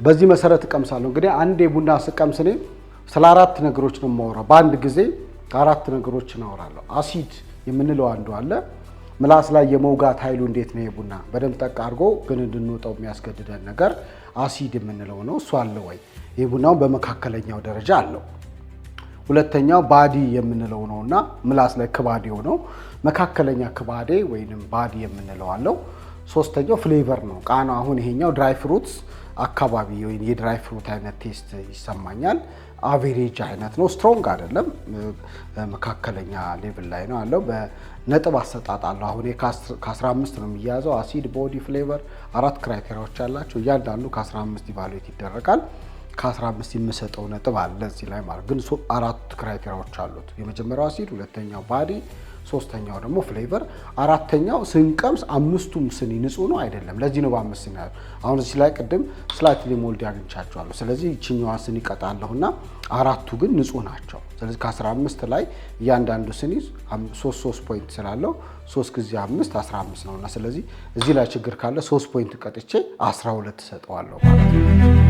በዚህ መሰረት ቀምሳለሁ። እንግዲህ አንድ ቡና ስቀምስ እኔ ስለ አራት ነገሮች ነው የማወራው። በአንድ ጊዜ አራት ነገሮች እናወራለሁ። አሲድ የምንለው አንዱ አለ። ምላስ ላይ የመውጋት ኃይሉ እንዴት ነው? የቡና በደንብ ጠቅ አድርጎ ግን እንድንወጣው የሚያስገድደን ነገር አሲድ የምንለው ነው። እሱ አለ ወይ? የቡናው በመካከለኛው ደረጃ አለው። ሁለተኛው ባዲ የምንለው ነውና ምላስ ላይ ክባዴው ነው። መካከለኛ ክባዴ ወይንም ባዲ የምንለው አለው። ሶስተኛው ፍሌቨር ነው፣ ቃና። አሁን ይሄኛው ድራይ ፍሩትስ አካባቢ ወይ የድራይ ፍሩት አይነት ቴስት ይሰማኛል። አቬሬጅ አይነት ነው፣ ስትሮንግ አይደለም፣ መካከለኛ ሌቭል ላይ ነው ያለው። በነጥብ አሰጣጣለሁ። አሁን ከ15 ነው የሚያዘው። አሲድ፣ ቦዲ፣ ፍሌቨር አራት ክራይቴሪያዎች አላቸው። እያንዳንዱ ከ15 ኢቫሉዌት ይደረጋል። ከ15 የምሰጠው ነጥብ አለ እዚህ ላይ ማለት ግን አራት ክራይቴሪያዎች አሉት። የመጀመሪያው አሲድ፣ ሁለተኛው ባዲ፣ ሶስተኛው ደግሞ ፍሌቨር፣ አራተኛው ስንቀምስ አምስቱም ስኒ ንጹህ ነው አይደለም። ለዚህ ነው በአምስት ስኒ ያለው። አሁን እዚህ ላይ ቅድም ስላይትሊ ሞልድ ያግኝቻቸዋለሁ። ስለዚህ ይችኛዋን ስኒ ቀጣለሁና አራቱ ግን ንጹህ ናቸው። ስለዚህ ከ15 ላይ እያንዳንዱ ስኒ 3 ፖይንት ስላለው 3 ጊዜ 5 15 ነውና ስለዚህ እዚህ ላይ ችግር ካለ 3 ፖይንት ቀጥቼ 12 ሰጠዋለሁ ማለት ነው።